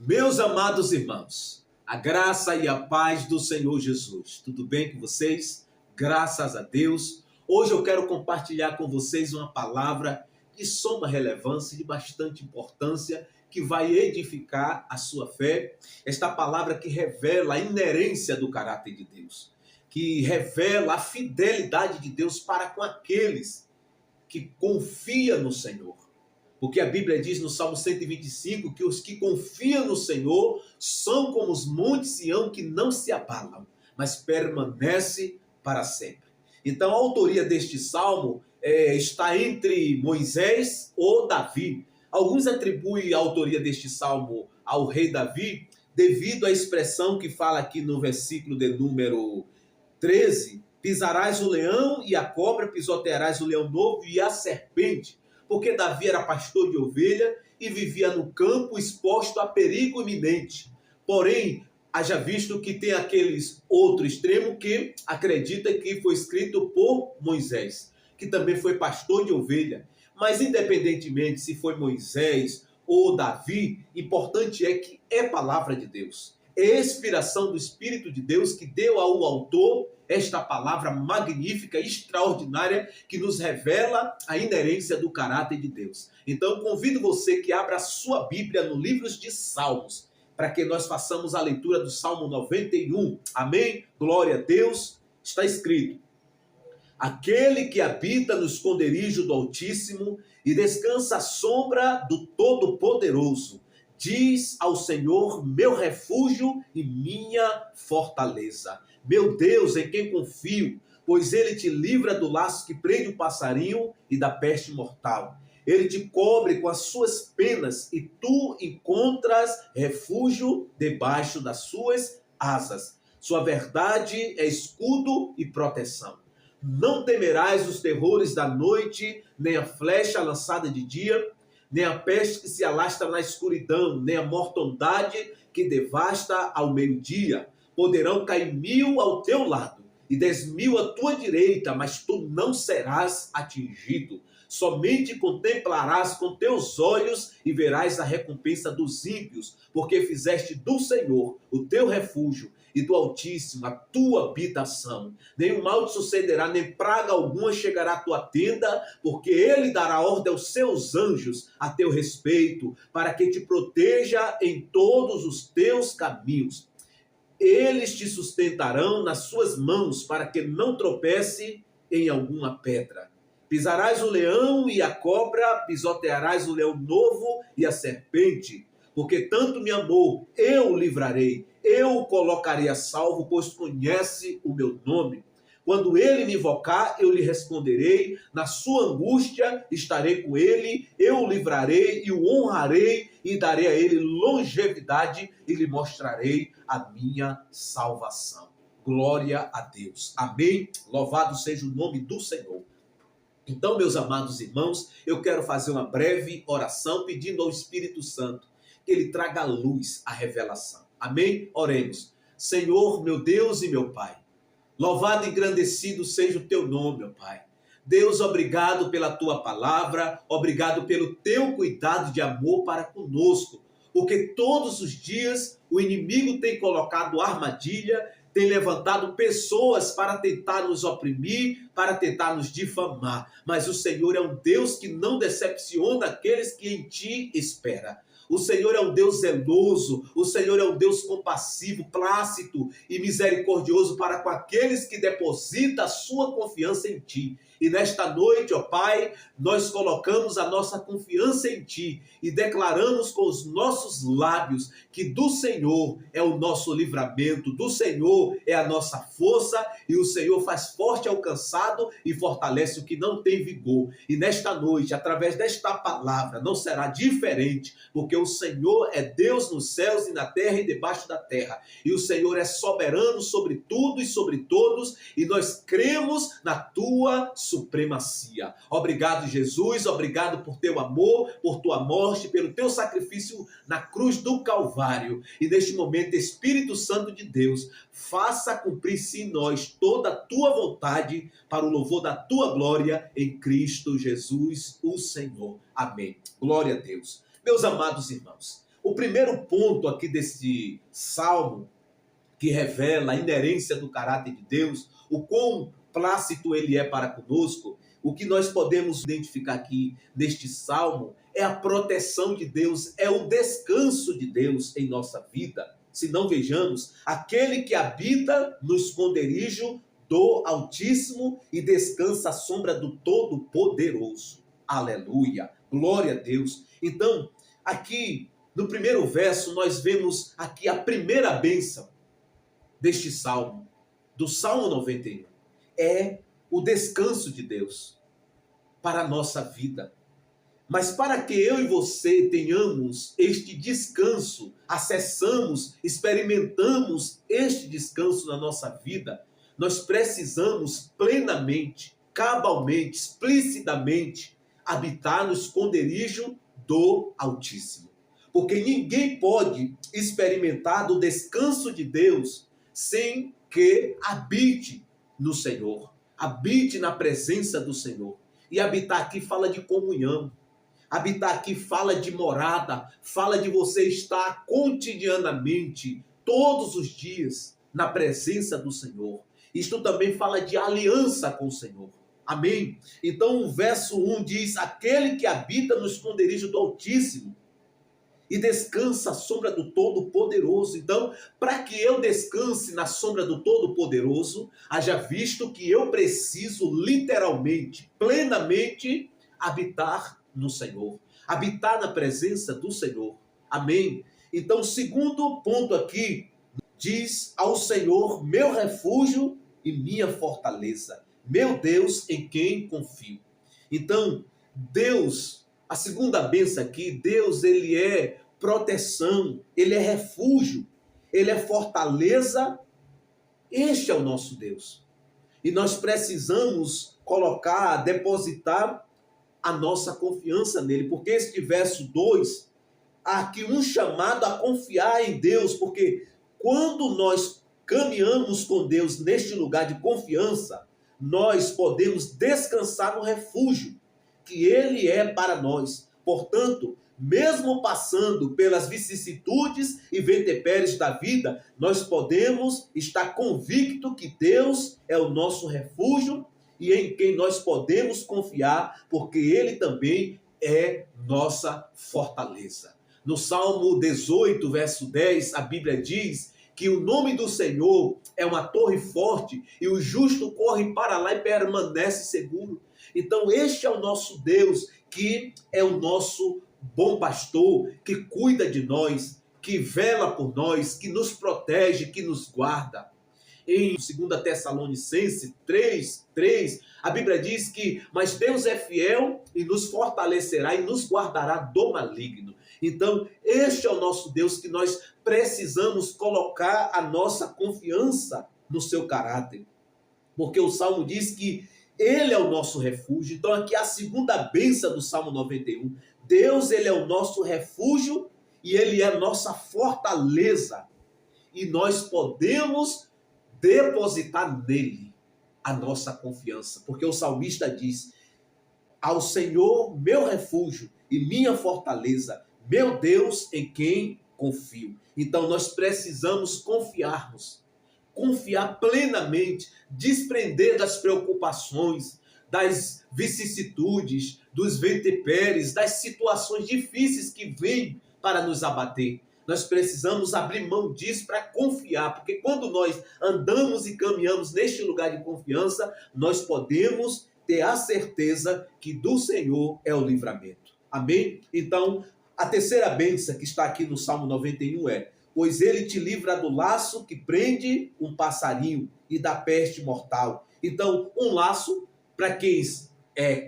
Meus amados irmãos, a graça e a paz do Senhor Jesus. Tudo bem com vocês? Graças a Deus. Hoje eu quero compartilhar com vocês uma palavra de soma relevância e de bastante importância que vai edificar a sua fé. Esta palavra que revela a inerência do caráter de Deus, que revela a fidelidade de Deus para com aqueles que confiam no Senhor. Porque a Bíblia diz no Salmo 125 que os que confiam no Senhor são como os montes Sião que não se abalam, mas permanece para sempre. Então a autoria deste salmo está entre Moisés ou Davi. Alguns atribuem a autoria deste salmo ao rei Davi devido à expressão que fala aqui no versículo de número 13: pisarás o leão e a cobra, pisotearás o leão novo e a serpente. Porque Davi era pastor de ovelha e vivia no campo exposto a perigo iminente. Porém, haja visto que tem aqueles outro extremo que acredita que foi escrito por Moisés, que também foi pastor de ovelha. Mas independentemente se foi Moisés ou Davi, importante é que é palavra de Deus. É inspiração do Espírito de Deus que deu ao autor esta palavra magnífica, extraordinária, que nos revela a inerência do caráter de Deus. Então, convido você que abra a sua Bíblia no livro de Salmos, para que nós façamos a leitura do Salmo 91. Amém? Glória a Deus. Está escrito: aquele que habita no esconderijo do Altíssimo e descansa à sombra do Todo-Poderoso, diz ao Senhor, meu refúgio e minha fortaleza. Meu Deus, em quem confio, pois ele te livra do laço que prende o passarinho e da peste mortal. Ele te cobre com as suas penas e tu encontras refúgio debaixo das suas asas. Sua verdade é escudo e proteção. Não temerás os terrores da noite, nem a flecha lançada de dia, nem a peste que se alastra na escuridão, nem a mortandade que devasta ao meio-dia. Poderão cair 1000 ao teu lado e 10.000 à tua direita, mas tu não serás atingido. Somente contemplarás com teus olhos e verás a recompensa dos ímpios, porque fizeste do Senhor o teu refúgio e do Altíssimo a tua habitação. Nenhum mal te sucederá, nem praga alguma chegará à tua tenda, porque ele dará ordem aos seus anjos a teu respeito, para que te proteja em todos os teus caminhos. Eles te sustentarão nas suas mãos, para que não tropece em alguma pedra. Pisarás o leão e a cobra, pisotearás o leão novo e a serpente. Porque tanto me amou, eu o livrarei, eu o colocarei a salvo, pois conhece o meu nome. Quando ele me invocar, eu lhe responderei, na sua angústia estarei com ele, eu o livrarei e o honrarei e darei a ele longevidade e lhe mostrarei a minha salvação. Glória a Deus. Amém? Louvado seja o nome do Senhor. Então, meus amados irmãos, eu quero fazer uma breve oração pedindo ao Espírito Santo que ele traga à luz a revelação. Amém? Oremos. Senhor, meu Deus e meu Pai, louvado e engrandecido seja o teu nome, meu Pai. Deus, obrigado pela tua palavra, obrigado pelo teu cuidado de amor para conosco, porque todos os dias o inimigo tem colocado armadilha, tem levantado pessoas para tentar nos oprimir, para tentar nos difamar. Mas o Senhor é um Deus que não decepciona aqueles que em ti esperam. O Senhor é um Deus zeloso, o Senhor é um Deus compassivo, plácido e misericordioso para com aqueles que depositam a sua confiança em ti. E nesta noite, ó Pai, nós colocamos a nossa confiança em ti e declaramos com os nossos lábios que do Senhor é o nosso livramento, do Senhor é a nossa força e o Senhor faz forte ao cansado e fortalece o que não tem vigor. E nesta noite, através desta palavra, não será diferente, porque o Senhor é Deus nos céus e na terra e debaixo da terra. E o Senhor é soberano sobre tudo e sobre todos, e nós cremos na tua supremacia. Obrigado, Jesus, obrigado por teu amor, por tua morte, pelo teu sacrifício na cruz do Calvário. E neste momento, Espírito Santo de Deus, faça cumprir-se em nós toda a tua vontade para o louvor da tua glória em Cristo Jesus, o Senhor. Amém. Glória a Deus. Meus amados irmãos, o primeiro ponto aqui desse salmo, que revela a inerência do caráter de Deus, o quão plácido ele é para conosco, o que nós podemos identificar aqui neste salmo é a proteção de Deus, é o descanso de Deus em nossa vida. Se não vejamos, aquele que habita no esconderijo do Altíssimo e descansa à sombra do Todo-Poderoso. Aleluia, glória a Deus. Então, aqui no primeiro verso, nós vemos aqui a primeira bênção deste salmo, do Salmo 91, é o descanso de Deus para a nossa vida. Mas para que eu e você tenhamos este descanso, acessamos, experimentamos este descanso na nossa vida, nós precisamos plenamente, cabalmente, explicitamente habitar no esconderijo do Altíssimo. Porque ninguém pode experimentar do descanso de Deus sem que habite no Senhor, habite na presença do Senhor. E habitar aqui fala de comunhão, habitar aqui fala de morada, fala de você estar cotidianamente, todos os dias, na presença do Senhor. Isto também fala de aliança com o Senhor. Amém? Então o verso 1 diz: aquele que habita no esconderijo do Altíssimo e descansa à sombra do Todo-Poderoso. Então, para que eu descanse na sombra do Todo-Poderoso, haja visto que eu preciso literalmente, plenamente, habitar no Senhor. Habitar na presença do Senhor. Amém? Então, o segundo ponto aqui, diz ao Senhor, meu refúgio e minha fortaleza. Meu Deus em quem confio. Então, Deus, a segunda bênção aqui, Deus, ele é proteção, ele é refúgio, ele é fortaleza. Este é o nosso Deus. E nós precisamos colocar, depositar a nossa confiança nele, porque este verso 2, há aqui um chamado a confiar em Deus, porque quando nós caminhamos com Deus neste lugar de confiança, nós podemos descansar no refúgio que ele é para nós. Portanto, mesmo passando pelas vicissitudes e intempéries da vida, nós podemos estar convictos que Deus é o nosso refúgio e em quem nós podemos confiar, porque ele também é nossa fortaleza. No Salmo 18, verso 10, a Bíblia diz que o nome do Senhor é uma torre forte e o justo corre para lá e permanece seguro. Então este é o nosso Deus, que é o nosso bom pastor, que cuida de nós, que vela por nós, que nos protege, que nos guarda. Em 2 Tessalonicenses 3, a Bíblia diz que, mas Deus é fiel e nos fortalecerá e nos guardará do maligno. Então, este é o nosso Deus que nós precisamos colocar a nossa confiança no seu caráter. Porque o Salmo diz que ele é o nosso refúgio. Então, aqui a segunda bênção do Salmo 91. Deus, ele é o nosso refúgio e ele é a nossa fortaleza. E nós podemos depositar nele a nossa confiança. Porque o salmista diz: ao Senhor, meu refúgio e minha fortaleza, meu Deus em quem confio. Então nós precisamos confiar plenamente, desprender das preocupações, das vicissitudes, dos intempéries, das situações difíceis que vêm para nos abater. Nós precisamos abrir mão disso para confiar, porque quando nós andamos e caminhamos neste lugar de confiança, nós podemos ter a certeza que do Senhor é o livramento. Amém? Então, a terceira bênção que está aqui no Salmo 91 é: pois ele te livra do laço que prende um passarinho e da peste mortal. Então, um laço, para quem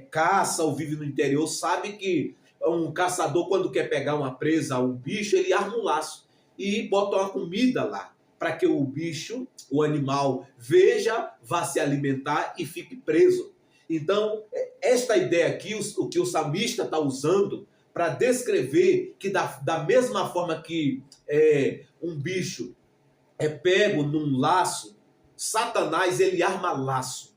caça ou vive no interior, sabe que um caçador, quando quer pegar uma presa, um bicho, ele arma um laço e bota uma comida lá, para que o bicho, o animal, veja, vá se alimentar e fique preso. Então, esta ideia aqui, o que o salmista está usando para descrever que da mesma forma que um bicho é pego num laço, Satanás, ele arma laço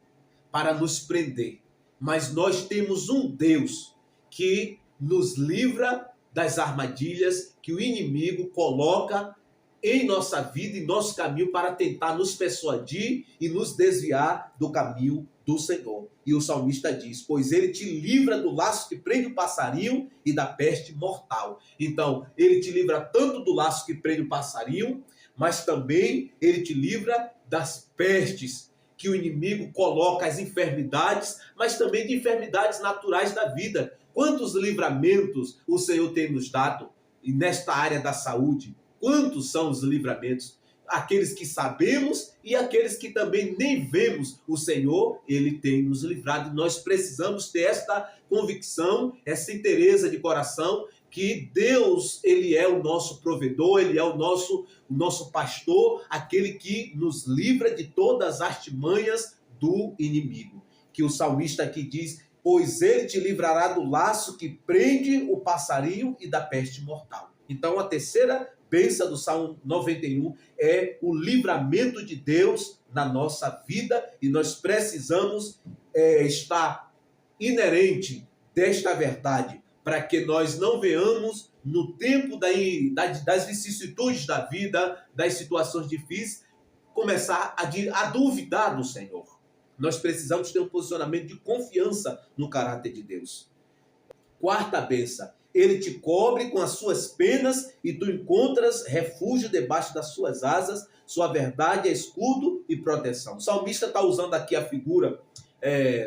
para nos prender. Mas nós temos um Deus que nos livra das armadilhas que o inimigo coloca em nossa vida, em nosso caminho, para tentar nos persuadir e nos desviar do caminho do Senhor. E o salmista diz: pois ele te livra do laço que prende o passarinho e da peste mortal. Então, ele te livra tanto do laço que prende o passarinho, mas também ele te livra das pestes que o inimigo coloca, as enfermidades, mas também de enfermidades naturais da vida. Quantos livramentos o Senhor tem nos dado nesta área da saúde? Quantos são os livramentos? Aqueles que sabemos e aqueles que também nem vemos. O Senhor, ele tem nos livrado. Nós precisamos ter esta convicção, essa inteireza de coração, que Deus, ele é o nosso provedor, ele é o nosso pastor, aquele que nos livra de todas as artimanhas do inimigo. Que o salmista aqui diz: pois ele te livrará do laço que prende o passarinho e da peste mortal. Então, a terceira bênção do Salmo 91 é o livramento de Deus na nossa vida, e nós precisamos estar inerente desta verdade, para que nós não venhamos no tempo das vicissitudes da vida, das situações difíceis, começar a duvidar do Senhor. Nós precisamos ter um posicionamento de confiança no caráter de Deus. Quarta bênção: ele te cobre com as suas penas e tu encontras refúgio debaixo das suas asas. Sua verdade é escudo e proteção. O salmista está usando aqui a figura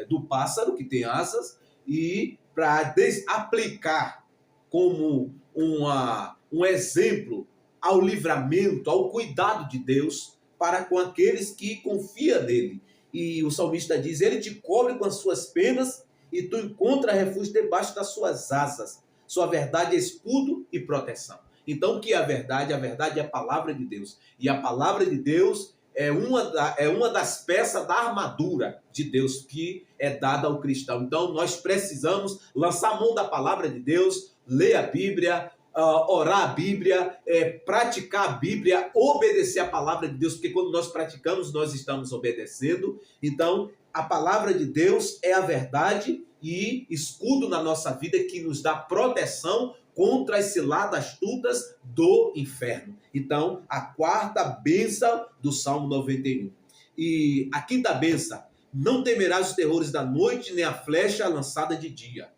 do pássaro que tem asas, e para aplicar como um exemplo ao livramento, ao cuidado de Deus para com aqueles que confiam nele. E o salmista diz: ele te cobre com as suas penas e tu encontra refúgio debaixo das suas asas. Sua verdade é escudo e proteção. Então, o que é a verdade? A verdade é a palavra de Deus. E a palavra de Deus é uma das peças da armadura de Deus que é dada ao cristão. Então, nós precisamos lançar a mão da palavra de Deus, ler a Bíblia, orar a Bíblia, praticar a Bíblia, obedecer a palavra de Deus, porque quando nós praticamos, nós estamos obedecendo. Então, a palavra de Deus é a verdade e escudo na nossa vida, que nos dá proteção contra as ciladas astutas do inferno. Então, a quarta bênção do Salmo 91. E a quinta bênção: não temerás os terrores da noite, nem a flecha lançada de dia,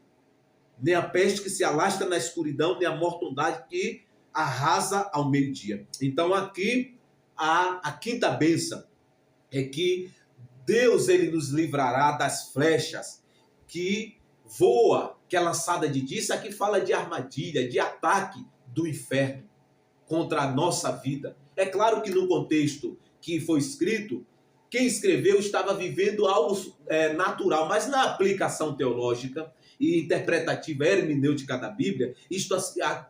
nem a peste que se alastra na escuridão, nem a mortandade que arrasa ao meio-dia. Então, aqui, a quinta bênção é que Deus, ele nos livrará das flechas que voa, que é lançada de dia. Isso aqui fala de armadilha, de ataque do inferno contra a nossa vida. É claro que no contexto que foi escrito, quem escreveu estava vivendo algo natural, mas na aplicação teológica e interpretativa hermenêutica da Bíblia, isto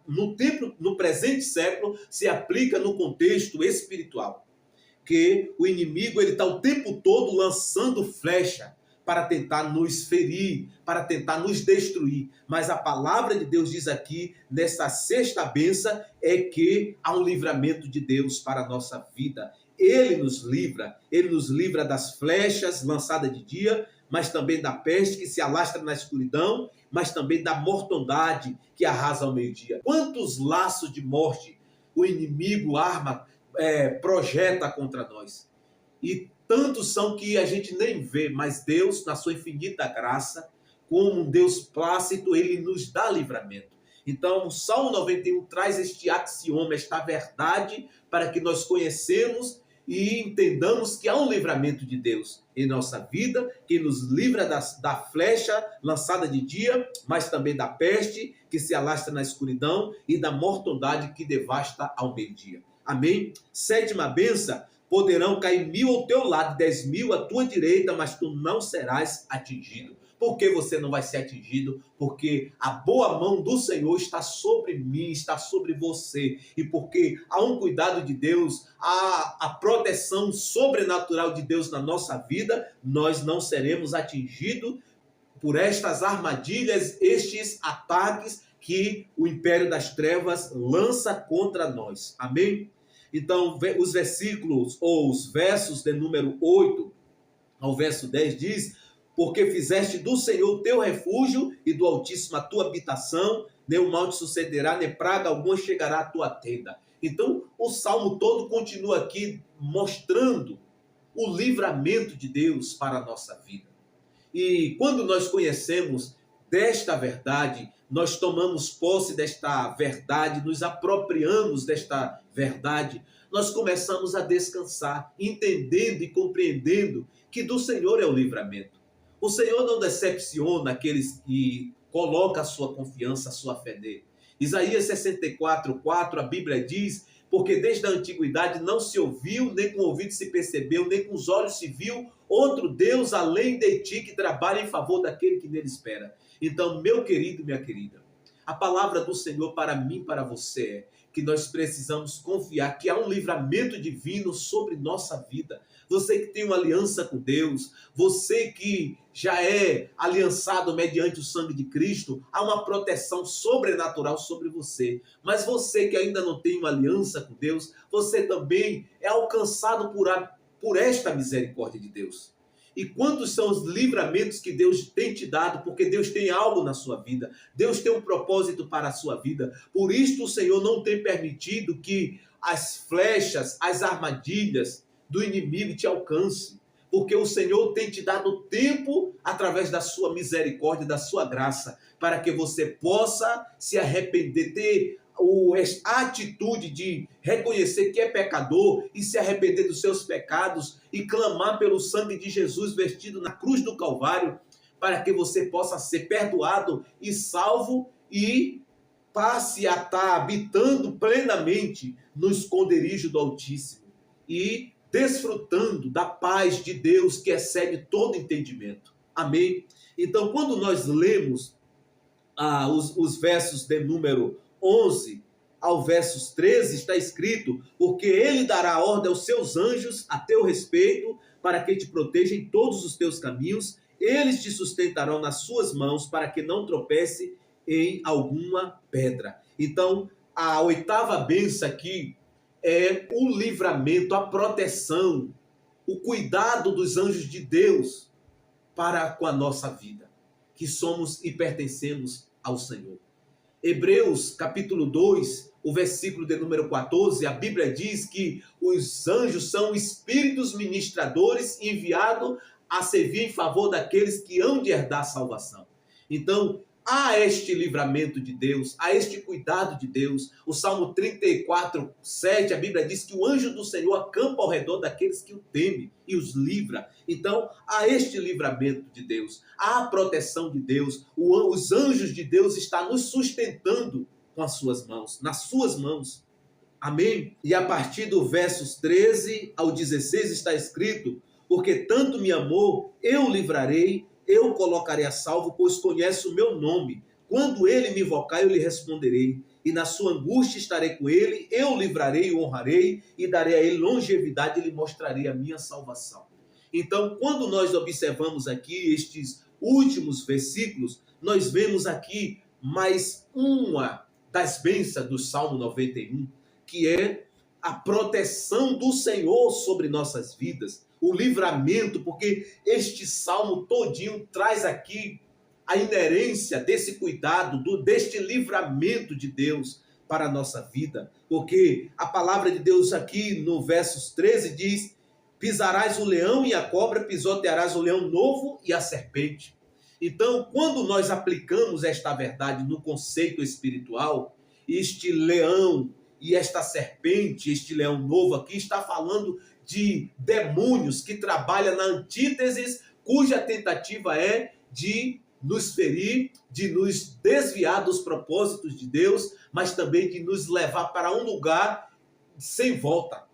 no presente século se aplica no contexto espiritual, que o inimigo está o tempo todo lançando flecha para tentar nos ferir, para tentar nos destruir. Mas a palavra de Deus diz aqui, nessa sexta bênção, é que há um livramento de Deus para a nossa vida. Ele nos livra das flechas lançadas de dia, mas também da peste que se alastra na escuridão, mas também da mortandade que arrasa ao meio-dia. Quantos laços de morte o inimigo projeta contra nós? E tantos são que a gente nem vê, mas Deus, na sua infinita graça, como um Deus plácido, ele nos dá livramento. Então, o Salmo 91 traz este axioma, esta verdade, para que nós conhecemos e entendamos que há um livramento de Deus em nossa vida, que nos livra da flecha lançada de dia, mas também da peste que se alastra na escuridão e da mortandade que devasta ao meio-dia. Amém? Sétima bênção: poderão cair 1000 ao teu lado, 10.000 à tua direita, mas tu não serás atingido. Por que você não vai ser atingido? Porque a boa mão do Senhor está sobre mim, está sobre você. E porque há um cuidado de Deus, há a proteção sobrenatural de Deus na nossa vida, nós não seremos atingidos por estas armadilhas, estes ataques que o império das trevas lança contra nós. Amém? Então, os versículos, ou os versos de número 8 ao verso 10 diz: porque fizeste do Senhor o teu refúgio e do Altíssimo a tua habitação, nem o mal te sucederá, nem praga alguma chegará à tua tenda. Então, o Salmo todo continua aqui mostrando o livramento de Deus para a nossa vida. E quando nós conhecemos desta verdade, nós tomamos posse desta verdade, nos apropriamos desta verdade, nós começamos a descansar, entendendo e compreendendo que do Senhor é o livramento. O Senhor não decepciona aqueles que colocam a sua confiança, a sua fé nele. Isaías 64:4, a Bíblia diz: porque desde a antiguidade não se ouviu, nem com o ouvido se percebeu, nem com os olhos se viu outro Deus além de ti que trabalha em favor daquele que nele espera. Então, meu querido e minha querida, a palavra do Senhor para mim e para você é que nós precisamos confiar que há um livramento divino sobre nossa vida. Você que tem uma aliança com Deus, você que já é aliançado mediante o sangue de Cristo, há uma proteção sobrenatural sobre você. Mas você que ainda não tem uma aliança com Deus, você também é alcançado por esta misericórdia de Deus. E quantos são os livramentos que Deus tem te dado, porque Deus tem algo na sua vida, Deus tem um propósito para a sua vida. Por isto o Senhor não tem permitido que as flechas, as armadilhas do inimigo te alcancem, porque o Senhor tem te dado tempo através da sua misericórdia, da sua graça, para que você possa se arrepender, ter a atitude de reconhecer que é pecador e se arrepender dos seus pecados e clamar pelo sangue de Jesus vertido na cruz do Calvário, para que você possa ser perdoado e salvo e passe a estar habitando plenamente no esconderijo do Altíssimo e desfrutando da paz de Deus que excede todo entendimento. Amém? Então, quando nós lemos os versos de número 11 ao versos 13, está escrito: porque ele dará ordem aos seus anjos a teu respeito, para que te protejam em todos os teus caminhos, eles te sustentarão nas suas mãos, para que não tropece em alguma pedra. Então, a oitava bênção aqui é o livramento, a proteção, o cuidado dos anjos de Deus para com a nossa vida, que somos e pertencemos ao Senhor. Hebreus capítulo 2, o versículo de número 14, a Bíblia diz que os anjos são espíritos ministradores enviados a servir em favor daqueles que hão de herdar a salvação. Então, há este livramento de Deus, há este cuidado de Deus. O Salmo 34:7, a Bíblia diz que o anjo do Senhor acampa ao redor daqueles que o temem e os livra. Então, há este livramento de Deus, há a proteção de Deus. Os anjos de Deus estão nos sustentando com as suas mãos, nas suas mãos. Amém? E a partir do versos 13 ao 16 está escrito: porque tanto me amou, eu o livrarei, eu o colocarei a salvo, pois conhece o meu nome. Quando ele me invocar, eu lhe responderei. E na sua angústia estarei com ele, eu o livrarei e o honrarei, e darei a ele longevidade e lhe mostrarei a minha salvação. Então, quando nós observamos aqui estes últimos versículos, nós vemos aqui mais uma das bênçãos do Salmo 91, que é a proteção do Senhor sobre nossas vidas, o livramento, porque este salmo todinho traz aqui a inerência desse cuidado, deste livramento de Deus para a nossa vida. Porque a palavra de Deus aqui no versos 13 diz: pisarás o leão e a cobra, pisotearás o leão novo e a serpente. Então, quando nós aplicamos esta verdade no conceito espiritual, este leão e esta serpente, este leão novo aqui, está falando de demônios que trabalham na antítese, cuja tentativa é de nos ferir, de nos desviar dos propósitos de Deus, mas também de nos levar para um lugar sem volta.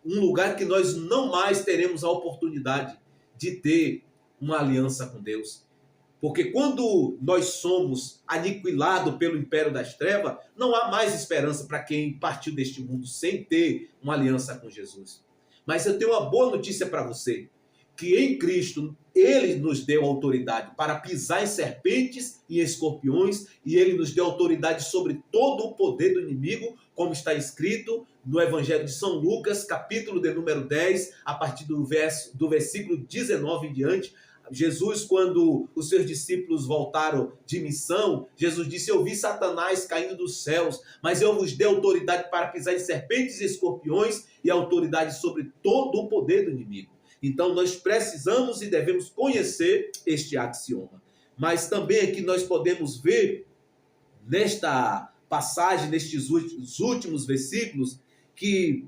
Um lugar que nós não mais teremos a oportunidade de ter uma aliança com Deus. Porque quando nós somos aniquilados pelo império das trevas, não há mais esperança para quem partiu deste mundo sem ter uma aliança com Jesus. Mas eu tenho uma boa notícia para você, que em Cristo Ele nos deu autoridade para pisar em serpentes e escorpiões, e Ele nos deu autoridade sobre todo o poder do inimigo, como está escrito no Evangelho de São Lucas, capítulo de número 10, a partir do versículo 19 em diante. Jesus, quando os seus discípulos voltaram de missão, Jesus disse: eu vi Satanás caindo dos céus, mas eu vos dei autoridade para pisar em serpentes e escorpiões e autoridade sobre todo o poder do inimigo. Então nós precisamos e devemos conhecer este axioma. Mas também aqui nós podemos ver nesta passagem, nestes últimos versículos, que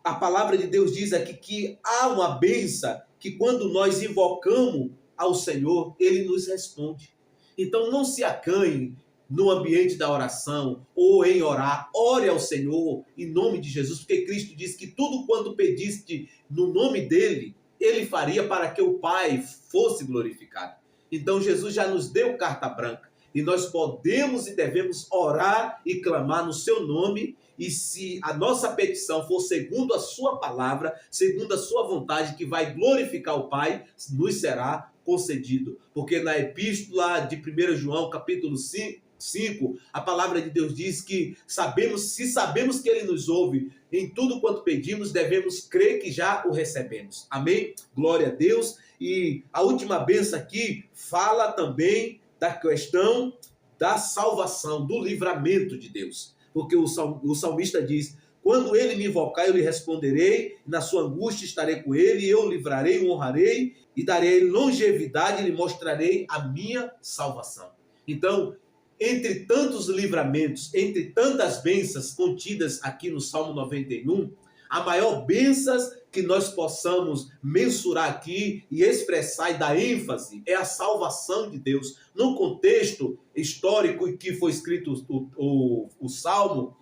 a palavra de Deus diz aqui que há uma bênção que quando nós invocamos ao Senhor, Ele nos responde. Então não se acanhe no ambiente da oração ou em orar, ore ao Senhor em nome de Jesus, porque Cristo diz que tudo quanto pediste no nome dEle, Ele faria para que o Pai fosse glorificado. Então Jesus já nos deu carta branca e nós podemos e devemos orar e clamar no seu nome. E se a nossa petição for segundo a sua palavra, segundo a sua vontade, que vai glorificar o Pai, nos será concedido. Porque na epístola de 1 João, capítulo 5, a palavra de Deus diz que se sabemos que Ele nos ouve em tudo quanto pedimos, devemos crer que já o recebemos. Amém? Glória a Deus. E a última bênção aqui fala também da questão da salvação, do livramento de Deus. Porque o salmista diz: quando ele me invocar, eu lhe responderei, na sua angústia estarei com ele, eu o livrarei, o honrarei, e darei a ele longevidade, e lhe mostrarei a minha salvação. Então, entre tantos livramentos, entre tantas bênçãos contidas aqui no Salmo 91, a maior bênção que nós possamos mensurar aqui e expressar e dar ênfase é a salvação de Deus. No contexto histórico em que foi escrito o Salmo,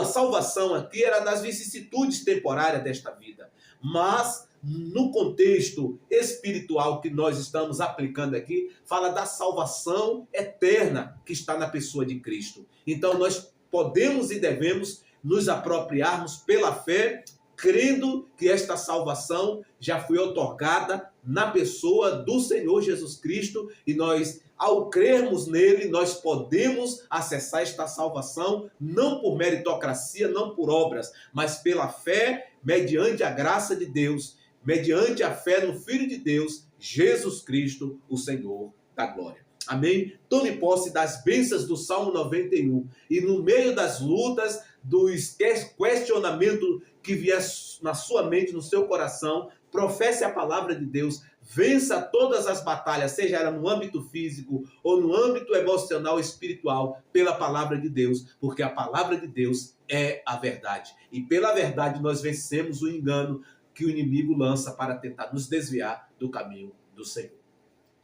a salvação aqui era das vicissitudes temporárias desta vida. Mas, no contexto espiritual que nós estamos aplicando aqui, fala da salvação eterna que está na pessoa de Cristo. Então, nós podemos e devemos nos apropriarmos pela fé, crendo que esta salvação já foi otorgada na pessoa do Senhor Jesus Cristo, e nós, ao crermos nele, nós podemos acessar esta salvação, não por meritocracia, não por obras, mas pela fé, mediante a graça de Deus, mediante a fé no Filho de Deus, Jesus Cristo, o Senhor da glória. Amém? Tome posse das bênçãos do Salmo 91. E no meio das lutas, dos questionamentos que vier na sua mente, no seu coração, professe a palavra de Deus. Vença todas as batalhas, seja ela no âmbito físico ou no âmbito emocional, espiritual, pela palavra de Deus. Porque a palavra de Deus é a verdade. E pela verdade nós vencemos o engano que o inimigo lança para tentar nos desviar do caminho do Senhor.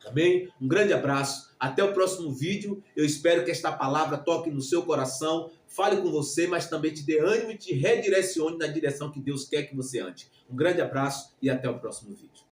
Amém? Um grande abraço. Até o próximo vídeo. Eu espero que esta palavra toque no seu coração, fale com você, mas também te dê ânimo e te redirecione na direção que Deus quer que você ande. Um grande abraço e até o próximo vídeo.